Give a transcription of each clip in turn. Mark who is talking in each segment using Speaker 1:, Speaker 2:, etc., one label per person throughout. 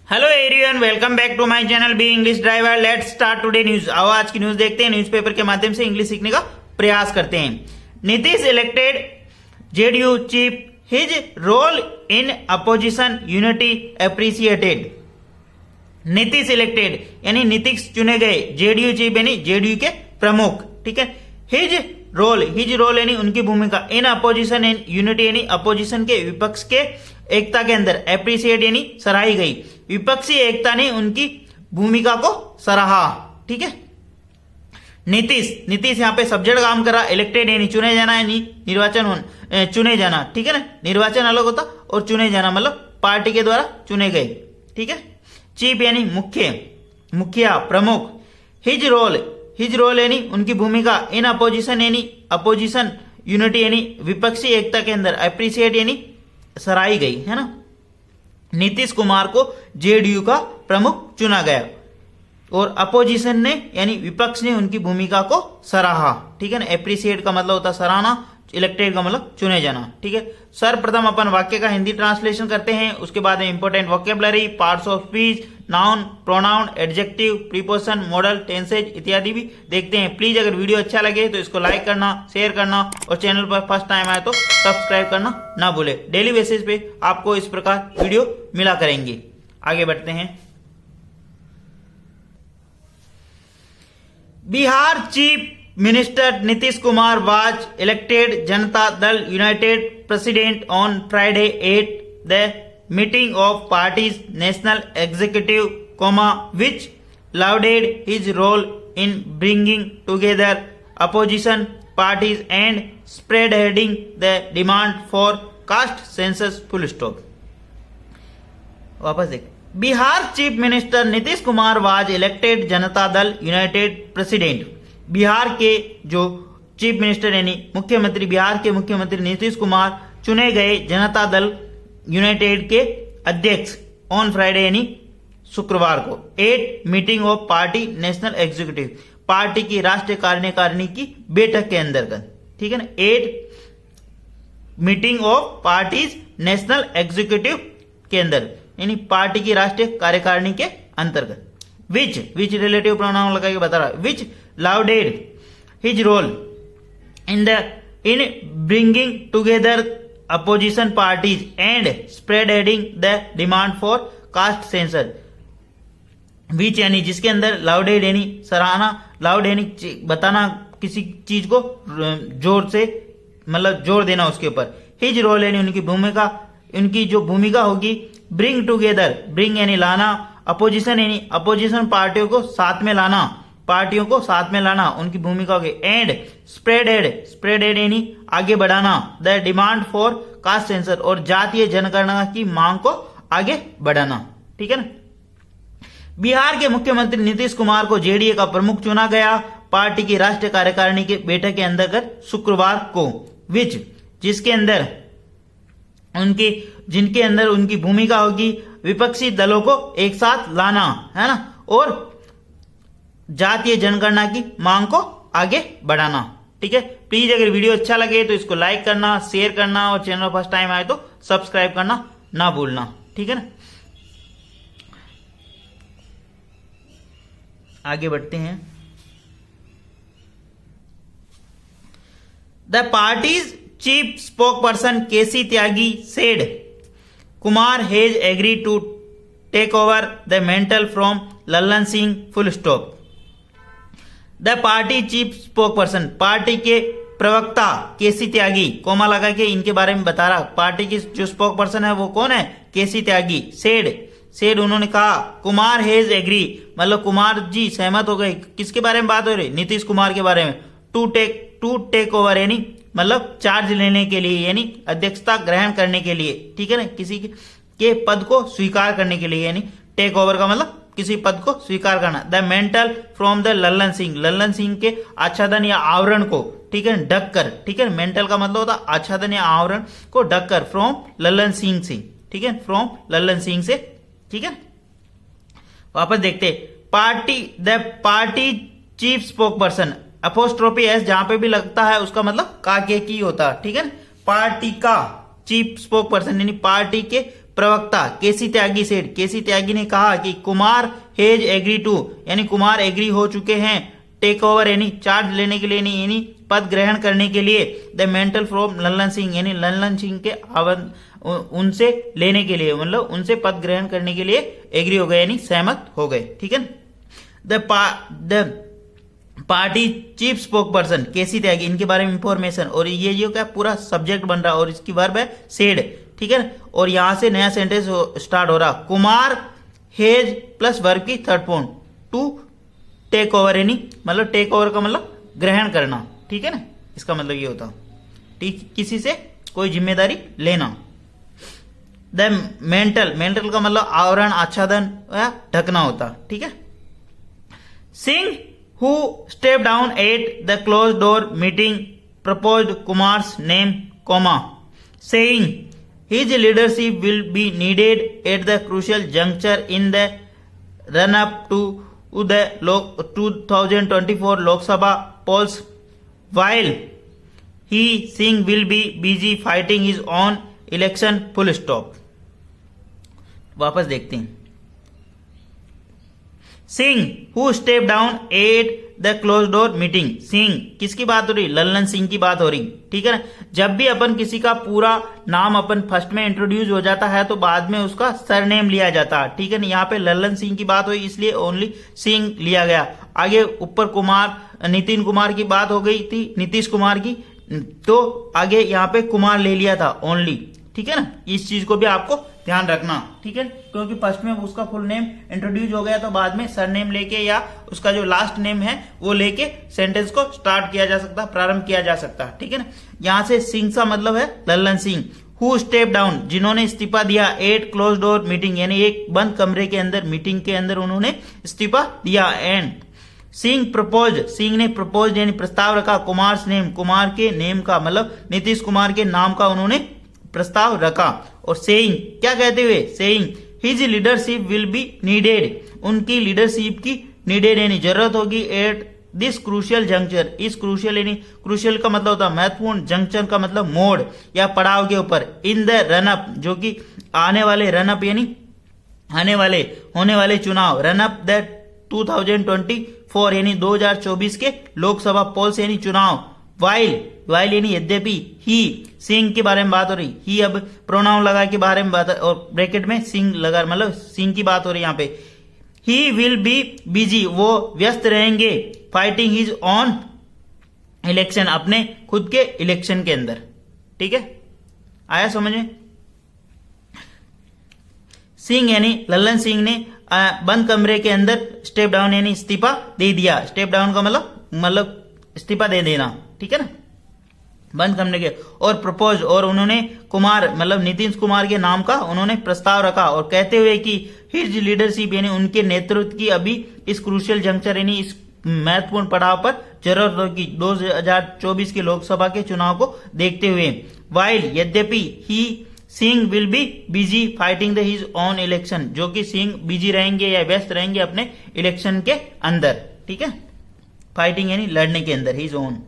Speaker 1: Hello everyone, welcome back to my channel be English driver. Let's start today news. आओ आज की news देखते हैं। न्यूज़पेपर के माध्यम से इंग्लिश सीखने का प्रयास करते हैं। Nitish elected JDU chief, his role in opposition unity appreciated. Nitish elected यानी नीतीश चुने गए, जेडीयू चीफ यानी जेडीयू के प्रमुख, ठीक है। हिज रोल यानी उनकी भूमिका, इन अपोजिशन इन यूनिटी यानी अपोजिशन के विपक्ष के एकता के अंदर, एप्रिसिएट यानी सराही गई, विपक्षी एकता ने उनकी भूमिका को सराहा, ठीक है। नीतीश यहाँ पे सब्जेक्ट काम कर रहा, इलेक्टेड यानी चुने जाना यानी निर्वाचन चुने जाना, ठीक है ना। निर्वाचन अलग होता और चुने जाना मतलब पार्टी के द्वारा चुने गए, ठीक है। चीफ यानी मुखिया प्रमुख। हिज रोल यानी उनकी भूमिका, इन अपोजिशन यानी अपोजिशन यूनिटी यानी विपक्षी एकता के अंदर, अप्रिसिएट यानी सराही गई, है ना। नीतीश कुमार को जेडीयू का प्रमुख चुना गया और अपोजिशन ने यानी विपक्ष ने उनकी भूमिका को सराहा, ठीक है ना। एप्रिसिएट का मतलब होता सराहना, इलेक्टेड का मतलब चुने जाना, ठीक है। सर्वप्रथम अपन वाक्य का हिंदी ट्रांसलेशन करते हैं, उसके बाद में important vocabulary, parts of speech, noun, pronoun, adjective, preposition, model, tenses इत्यादि भी देखते हैं। प्लीज अगर वीडियो अच्छा लगे तो इसको लाइक करना, शेयर करना और चैनल पर फर्स्ट टाइम आए तो सब्सक्राइब करना ना भूले। डेली बेसिस पे आपको इस प्रकार वीडियो मिला करेंगे। आगे बढ़ते हैं। Bihar chief Minister Nitish Kumar was elected Janata Dal United President on Friday at the meeting of party's national executive, which lauded his role in bringing together opposition parties and spearheading the demand for caste census. Full stop. वापस देख। Bihar chief minister Nitish Kumar was elected Janata Dal United president. Bihar के जो chief minister यानी मुख्यमंत्री, बिहार के मुख्यमंत्री नीतीश कुमार चुने गए जनता दल यूनाइटेड के अध्यक्ष ऑन फ्राइडे यानी शुक्रवार को, eight meeting of party national executive, party की राष्ट्रीय कार्यकारिणी की बैठक के अंतर्गत, ठीक है ना। Eight meeting of parties national executive के अंदर यानी पार्टी की राष्ट्रीय कार्यकारिणी के अंतर्गत। विच रिलेटिव प्रोनाउन लगा के बता रहा है। विच lauded his role in bringing together opposition parties and spreading the demand for caste census. which यानी जिसके अंदर, lauded यानी सराहना, laud यानी बताना किसी चीज को जोर से, मतलब जोर देना उसके ऊपर। his role यानी उनकी भूमिका, उनकी जो भूमिका होगी, bring together, bring यानी लाना, अपोजिशन यानी अपोजिशन पार्टियों को साथ में लाना, उनकी भूमिका होगी। एंड स्प्रेडेड यानी आगे बढ़ाना, the demand for caste census और जातीय जनगणना की मांग को आगे बढ़ाना, ठीक है ना। बिहार के मुख्यमंत्री नीतीश कुमार को जेडीयू का प्रमुख चुना गया पार्टी की राष्ट्रीय कार्यकारिणी के बैठक के अंतर्गत शुक्रवार को। विच जिनके अंदर उनकी भूमिका होगी विपक्षी दलों को एक साथ लाना, है ना, और जातीय जनगणना की मांग को आगे बढ़ाना, ठीक है। प्लीज अगर वीडियो अच्छा लगे तो इसको लाइक करना, शेयर करना और चैनल फर्स्ट टाइम आए तो सब्सक्राइब करना ना भूलना, ठीक है ना। आगे बढ़ते हैं। The party's chief spokesperson KC Tyagi said Kumar has agree to take over the mantle from Lallan Singh. Full stop. The party chief spokesperson, party के प्रवक्ता केसी त्यागी, कोमा लगा के इनके बारे में बता रहा। पार्टी की जो स्पोक पर्सन है वो कौन है? केसी त्यागी। सेड उन्होंने कहा, कुमार हैज एग्री मतलब कुमार जी सहमत हो गए। किसके बारे में बात हो रही? नीतीश कुमार के बारे में। टू टेक ओवर यानी मतलब चार्ज लेने के लिए, यानी अध्यक्षता ग्रहण करने के लिए, ठीक है ना, किसी के पद को स्वीकार करने के लिए, यानी टेक ओवर का मतलब किसी पद को स्वीकार करना। The mantle from the Lallan Singh के आच्छादन या आवरण को, ठीक है, ढक कर, ठीक है। मेंटल का मतलब होता आच्छादन या आवरण को ढक कर, फ्रॉम लल्लन सिंह से, ठीक है, फ्रॉम लल्लन सिंह से, ठीक है। वापस देखते, the party chief spoke person, apostrophe S जहां पे भी लगता है उसका मतलब का के की होता है, ठीक है। पार्टी का चीफ स्पोक पर्सन यानी पार्टी के प्रवक्ता केसी त्यागी सेड, केसी त्यागी ने कहा कि कुमार हेज एग्री टू, यानी कुमार एग्री हो चुके हैं टेक ओवर यानी चार्ज लेने के लिए, यानी पद ग्रहण करने के लिए the mantle from Lallan Singh, यानी लल्लन सिंह के उनसे लेने के लिए, मतलब उनसे पद ग्रहण करने के लिए एग्री हो गए, यानी सहमत हो गए। ठीक है। The party chief spokesperson KC Tyagi, इनके बारे में इंफॉर्मेशन, और ये जो क्या पूरा सब्जेक्ट बन रहा है और इसकी वर्ब है सेड। ठीक है। और यहां से नया सेंटेंस स्टार्ट हो रहा, कुमार हेज प्लस वर्ब की third form to take over, यानी मतलब टेक ओवर का मतलब ग्रहण करना। ठीक है ना, इसका मतलब ये होता ठीक किसी से कोई जिम्मेदारी लेना। द मेंटल का मतलब आवरण, आच्छादन या ढकना होता। ठीक है। Singh who stepped down at the closed door meeting proposed Kumar's name, saying his leadership will be needed at the crucial juncture in the run-up to the 2024 Lok Sabha polls, while Singh will be busy fighting his own election, full stop। वापस देखते हैं। Singh who step down at the close door meeting, Singh किसकी बात हो रही, लल्लन सिंह की बात हो रही। ठीक है ना, जब भी अपन किसी का पूरा नाम अपन फर्स्ट में इंट्रोड्यूस हो जाता है तो बाद में उसका सरनेम लिया जाता है। ठीक है ना, यहाँ पे लल्लन सिंह की बात हुई इसलिए ओनली सिंह लिया गया। आगे ऊपर कुमार, नितिन कुमार की बात हो गई थी, नीतीश कुमार की, तो आगे यहाँ पे कुमार ले लिया था ओनली। ठीक है ना, इस चीज को भी आपको ध्यान रखना। ठीक है, क्योंकि फर्स्ट में उसका फुल नेम इंट्रोड्यूस हो गया तो बाद में सरनेम लेके या उसका जो लास्ट नेम है वो लेके सेंटेंस को स्टार्ट किया जा सकता, प्रारंभ किया जा सकता। ठीक है ना, यहां से सिंह का मतलब है Lallan Singh. Who step down, जिन्होंने इस्तीफा दिया, एट क्लोज डोर मीटिंग, यानी एक बंद कमरे के अंदर मीटिंग के अंदर उन्होंने इस्तीफा दिया। एंड सिंह प्रपोज, सिंह ने प्रपोज यानी प्रस्ताव रखा, कुमार नेम, कुमार के नेम का मतलब नीतीश कुमार के नाम का उन्होंने प्रस्ताव रखा। और सेइंग, क्या कहते हुए, saying his leadership will be needed, उनकी लीडरशिप की नीडेड यानी जरूरत होगी एट दिस क्रूशियल जंक्चर, इस क्रूशियल यानी क्रूशियल का मतलब होता है महत्वपूर्ण, जंक्चर का मतलब मोड़ या पड़ाव के ऊपर, इन द रनअप जो कि आने वाले, रनअप यानी आने वाले, होने वाले चुनाव, रनअप द 2024 यानी 2024 के लोकसभा पोल्स यानी चुनाव। वाइल यानी यद्यपि, ही सिंह के बारे में बात हो रही, ही अब प्रोनाउन लगा के बारे में बात, और ब्रैकेट में सिंह लगा मतलब सिंह की बात हो रही यहाँ पे। ही विल बी बिजी, वो व्यस्त रहेंगे, फाइटिंग हिज ऑन इलेक्शन, अपने खुद के इलेक्शन के अंदर। ठीक है, आया समझ में। सिंह यानी लल्लन सिंह ने बंद कमरे के अंदर स्टेप डाउन यानी इस्तीफा दे दिया। स्टेप डाउन का मतलब इस्तीफा दे देना। ठीक है ना, बंद कमरे के, और प्रपोज, और उन्होंने कुमार मतलब नीतीश कुमार के नाम का उन्होंने प्रस्ताव रखा, और कहते हुए कि हिज लीडरशिप यानी उनके नेतृत्व की अभी इस क्रूशियल जंक्चर यानी इस महत्वपूर्ण पड़ाव पर जरूरत होगी 2024 के लोकसभा के चुनाव को देखते हुए। वाइल यद्यपि, ही Singh will be busy fighting the his own election, जो कि सिंह बिजी रहेंगे या व्यस्त रहेंगे अपने इलेक्शन के अंदर। ठीक है, फाइटिंग यानी लड़ने के अंदर, हिज ऑन।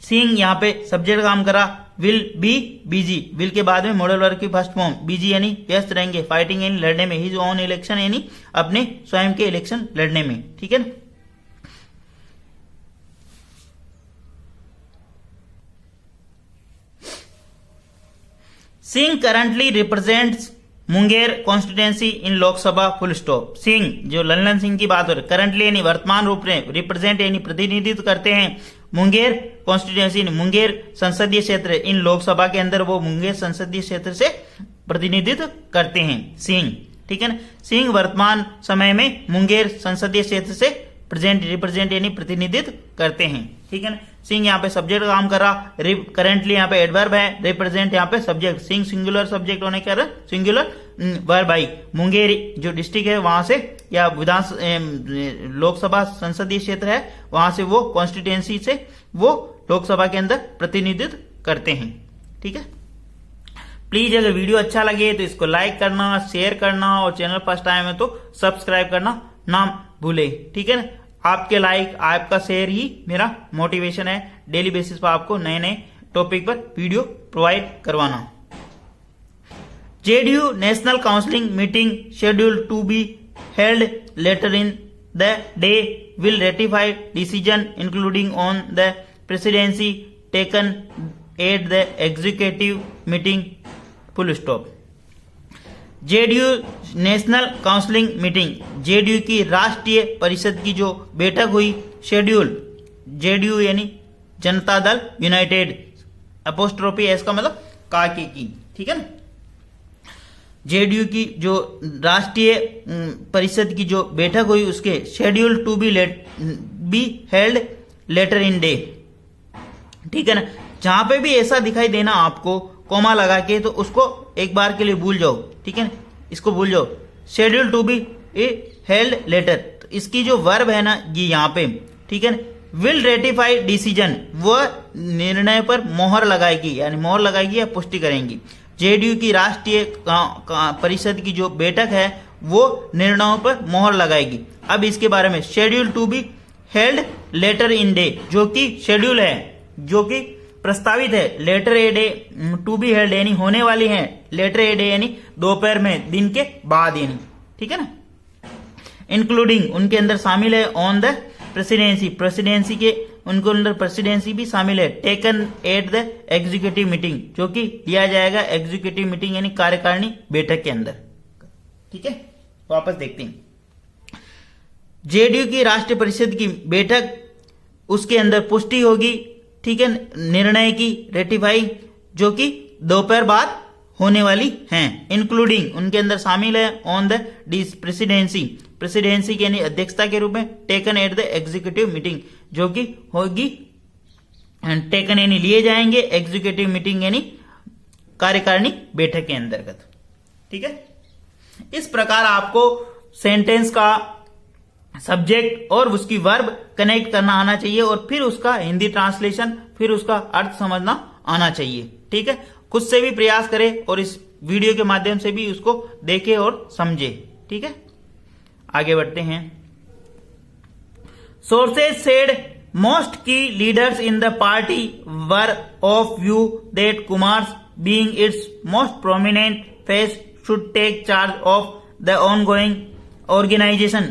Speaker 1: सिंह यहाँ पे सब्जेक्ट काम करा, विल बी बिजी, विल के बाद में मॉडल वर्ग की फर्स्ट फॉर्म, बिजी यानी व्यस्त रहेंगे, फाइटिंग यानी लड़ने में, हिज ऑन इलेक्शन यानी अपने स्वयं के इलेक्शन लड़ने में। ठीक है ना, Singh currently represents Munger constituency in Lok Sabha, full stop. Singh जो लल्लन सिंह की बात हो रही, करंटली यानी वर्तमान रूप में, रिप्रेजेंट यानी प्रतिनिधित्व करते हैं मुंगेर कॉन्स्टिट्यूएंसी, मुंगेर संसदीय क्षेत्र, इन लोकसभा के अंदर वो मुंगेर संसदीय क्षेत्र से प्रतिनिधित्व करते हैं सिंह। ठीक है ना, सिंह वर्तमान समय में मुंगेर संसदीय क्षेत्र से रिप्रेजेंट यानी प्रतिनिधित्व करते हैं। ठीक है ना, सिंह यहाँ पे सब्जेक्ट काम कर रहा, करेंटली यहाँ पे एडवर्ब है, रिप्रेजेंट यहाँ पे सब्जेक्ट, सिंह सिंगुलर सब्जेक्ट होने के कारण सिंगुलर वर्ब आई। मुंगेर जो डिस्ट्रिक्ट है वहां से या विधान लोकसभा संसदीय क्षेत्र है वहां से वो कॉन्स्टिट्यूएंसी से वो लोकसभा के अंदर प्रतिनिधित्व करते हैं। ठीक है, प्लीज अगर वीडियो अच्छा लगे तो इसको लाइक करना, शेयर करना, और चैनल फर्स्ट टाइम है तो सब्सक्राइब करना ना भूले। ठीक है ना, आपके लाइक, आपका शेयर ही मेरा मोटिवेशन है डेली बेसिस पर आपको नए नए टॉपिक पर वीडियो प्रोवाइड करवाना। JDU National Council meeting scheduled to be held later in the day will ratify decision including on the presidency taken at the executive meeting. Full stop. JDU national counselling meeting, JDU की राष्ट्रीय परिषद की जो बैठक हुई, schedule, JDU यानी Janata Dal United, apostrophe S का मतलब काके की, ठीक है ना। JDU की जो राष्ट्रीय परिषद की जो बैठक हुई उसके schedule to be held later in day, ठीक है ना। जहां पे भी ऐसा दिखाई देना आपको कोमा लगा के, तो उसको एक बार के लिए भूल जाओ, ठीक है ना, इसको भूल जाओ। Schedule to be held later, तो इसकी जो वर्ब है ना ये यहाँ पे, ठीक है ना, विल रेटिफाई डिसीजन, वह निर्णय पर मोहर लगाएगी, यानी मोहर लगाएगी या पुष्टि करेंगी। JDU की राष्ट्रीय परिषद की जो बैठक है वो निर्णयों पर मोहर लगाएगी। अब इसके बारे में schedule to be held later in day, जो कि शेड्यूल है, जो कि प्रस्तावित है, later a day to be held यानी होने वाली है, लेटर ए डे यानी दोपहर में, दिन के बाद यानी, ठीक है ना। इंक्लूडिंग उनके अंदर शामिल है ऑन द प्रेसिडेंसी के उनको अंदर प्रेसिडेंसी भी शामिल है, taken at the executive meeting, जो कि लिया जाएगा एग्जीक्यूटिव मीटिंग यानी कार्यकारिणी बैठक के अंदर, ठीक है। वापस देखते हैं, JDU की राष्ट्रीय परिषद की बैठक, उसके अंदर पुष्टि होगी, ठीक है, निर्णय की रेटिफाई, जो कि दोपहर बाद होने वाली हैं। इंक्लूडिंग उनके अंदर शामिल है ऑन द प्रेसिडेंसी के यानी अध्यक्षता के रूप में, taken at the executive meeting, जो कि होगी टेकन यानी लिए जाएंगे, एग्जीक्यूटिव मीटिंग यानी कार्यकारिणी बैठक के अंतर्गत, ठीक है। इस प्रकार आपको सेंटेंस का सब्जेक्ट और उसकी वर्ब कनेक्ट करना आना चाहिए, और फिर उसका हिंदी ट्रांसलेशन, फिर उसका अर्थ समझना आना चाहिए, ठीक है। खुद से भी प्रयास करें और इस वीडियो के माध्यम से भी उसको देखें और समझे, ठीक है। आगे बढ़ते हैं। Sources said most key leaders in the party were of view that Kumar being its most prominent face should take charge of the ongoing organisation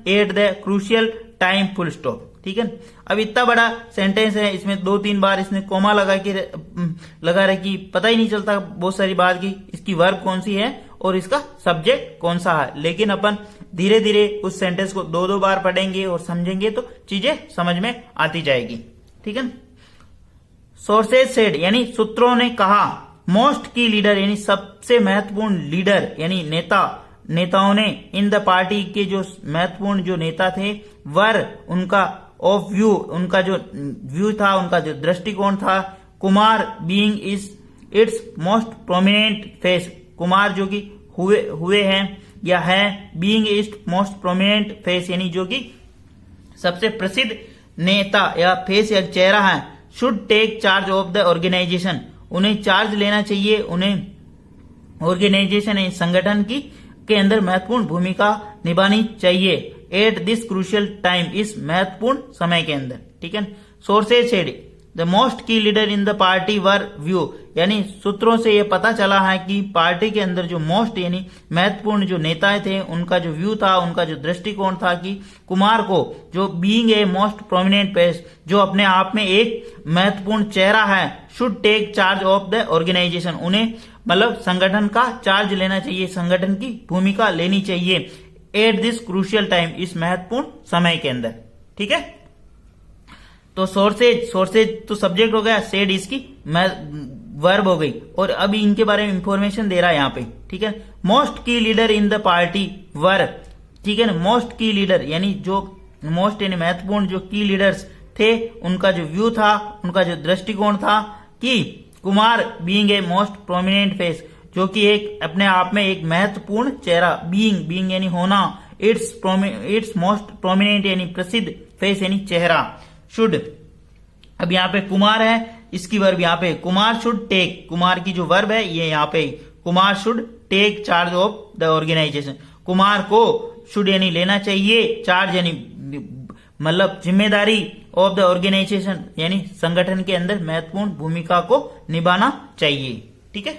Speaker 1: at the crucial time, full stop, ठीक है। अब इतना बड़ा सेंटेंस है, इसमें 2-3 बार इसने coma लगा रखी, पता ही नहीं चलता बहुत सारी बात की इसकी वर्ब कौन सी है और इसका सब्जेक्ट कौन सा है। लेकिन अपन धीरे धीरे उस सेंटेंस को 2-2 बार पढ़ेंगे और समझेंगे तो चीजें समझ में आती जाएगी, ठीक है। सोर्सेज सेड यानी सूत्रों ने कहा, मोस्ट की लीडर यानी सबसे महत्वपूर्ण लीडर यानी नेताओं ने, इन द पार्टी के जो महत्वपूर्ण जो नेता थे, वर उनका ऑफ व्यू उनका जो व्यू था, उनका जो दृष्टिकोण था, Kumar being is it's most prominent face, Kumar जो कि हुए हैं या है, being its most prominent face यानी जो कि सबसे प्रसिद्ध नेता या फेस या चेहरा है, should take charge of the organisation, उन्हें चार्ज लेना चाहिए, उन्हें ऑर्गेनाइजेशन संगठन की के अंदर महत्वपूर्ण भूमिका निभानी चाहिए, एट दिस क्रूशियल टाइम, इस महत्वपूर्ण समय के अंदर, ठीक है। सोर्सेज सेड द मोस्ट की leader in the party were view, यानी सूत्रों से यह पता चला है कि पार्टी के अंदर जो मोस्ट यानी महत्वपूर्ण जो नेता थे, उनका जो व्यू था, उनका जो दृष्टिकोण था कि कुमार को जो being a most prominent face, जो अपने आप में एक महत्वपूर्ण चेहरा है, should take charge of the organisation, उन्हें मतलब संगठन का चार्ज लेना चाहिए, संगठन की भूमिका लेनी चाहिए, एट दिस क्रूशियल टाइम, इस महत्वपूर्ण समय के अंदर, ठीक है। तो सोर्सेज तो सब्जेक्ट हो गया, सेड इसकी वर्ब हो गई, और अभी इनके बारे में इंफॉर्मेशन दे रहा है यहाँ पे, ठीक है। मोस्ट की लीडर इन द पार्टी वर, ठीक है ना, मोस्ट की लीडर यानी जो मोस्ट यानी महत्वपूर्ण जो की लीडर्स थे, उनका जो व्यू था, उनका जो दृष्टिकोण था कि Kumar being a most prominent face, जो कि एक अपने आप में एक महत्वपूर्ण चेहरा, बीइंग यानी होना, इट्स मोस्ट प्रोमिनेंट यानी प्रसिद्ध, फेस यानी चेहरा, शुड, अब यहाँ पे कुमार है, इसकी वर्ब यहाँ पे कुमार शुड टेक, कुमार की जो वर्ब है ये यहाँ पे Kumar should take charge of the organisation, Kumar को शुड यानी लेना चाहिए, चार्ज यानी मतलब जिम्मेदारी, ऑफ द ऑर्गेनाइजेशन यानी संगठन के अंदर महत्वपूर्ण भूमिका को निभाना चाहिए, ठीक है।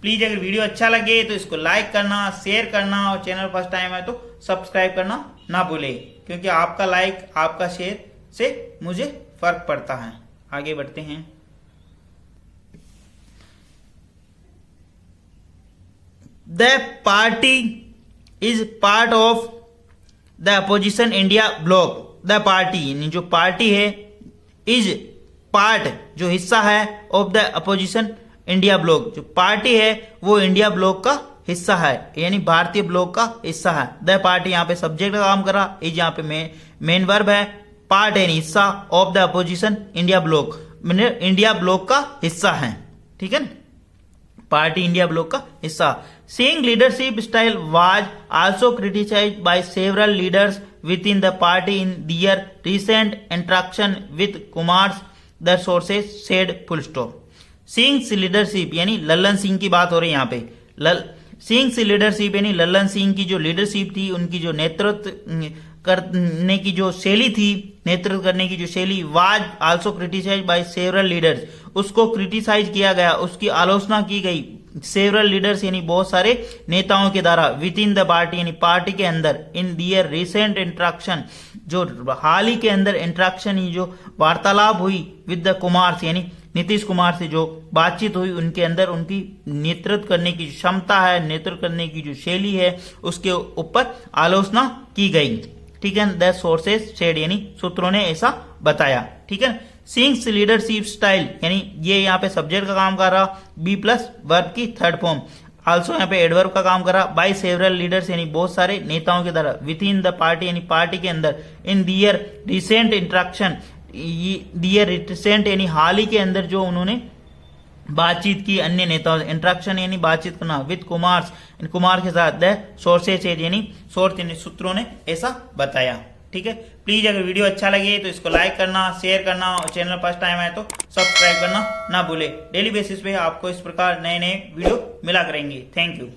Speaker 1: प्लीज अगर वीडियो अच्छा लगे तो इसको लाइक करना, शेयर करना और चैनल फर्स्ट टाइम है तो सब्सक्राइब करना ना भूले, क्योंकि आपका लाइक, आपका शेयर से मुझे फर्क पड़ता है। आगे बढ़ते हैं। The party is part of the opposition India block. The party यानी जो पार्टी है, इज पार्ट जो हिस्सा है, of the opposition India block, जो पार्टी है वो इंडिया ब्लॉक का हिस्सा है, यानी भारतीय ब्लॉक का हिस्सा है। द पार्टी यहाँ पे सब्जेक्ट का काम कर रहा, इज यहाँ पे मेन वर्ब है, पार्ट यानी हिस्सा, of the opposition India block India block का हिस्सा है, ठीक है ना, पार्टी इंडिया ब्लॉक का हिस्सा। Seeing leadership style was also criticized by several leaders within the party in their recent interaction with Kumar's, the sources said full stop. Seeing leadership यानी लल्लन सिंह की बात हो रही है यहाँ पे। Seeing leadership यानी लल्लन सिंह की जो लीडरशिप थी, उनकी जो नेतृत्व करने की जो शैली थी, नेतृत्व करने की जो शैली, was also criticise by several leaders, उसको क्रिटिसाइज किया गया, उसकी आलोचना की गई सेवरल लीडर्स यानी बहुत सारे नेताओं के द्वारा, विद इन द पार्टी यानी पार्टी के अंदर, इन दियर रिसेंट इंट्रैक्शन जो हाल ही के अंदर इंट्रैक्शन जो वार्तालाप हुई विद द कुमार यानी नीतीश कुमार से जो बातचीत हुई, उनके अंदर उनकी नेतृत्व करने की क्षमता है, नेतृत्व करने की जो शैली है, उसके ऊपर आलोचना की गई, ठीक है। द सोर्सेस सेड यानी सूत्रों ने ऐसा बताया, ठीक है। सिंग्स लीडरशिप स्टाइल यानी ये यहाँ पे सब्जेक्ट का काम कर रहा, बी प्लस वर्ब की थर्ड फॉर्म, आल्सो यहाँ पे एडवर्ब का काम कर रहा, बाय सेवरल लीडर्स यानी बहुत सारे नेताओं के द्वारा, विद इन द पार्टी यानी पार्टी के अंदर, इन दियर रिसेंट इंट्रैक्शन, दियर रिसेंट यानी हाल ही के अंदर जो उन्होंने बातचीत की अन्य नेताओं, इंट्रैक्शन यानी बातचीत करना, विद कुमार के साथ, द सोर्सेज यानी सोर्स यानी सूत्रों ने ऐसा बताया, ठीक है। प्लीज अगर वीडियो अच्छा लगे तो इसको लाइक करना, शेयर करना और चैनल फर्स्ट टाइम आए तो सब्सक्राइब करना ना भूले। डेली बेसिस पे आपको इस प्रकार नए नए वीडियो मिला करेंगे। Thank you.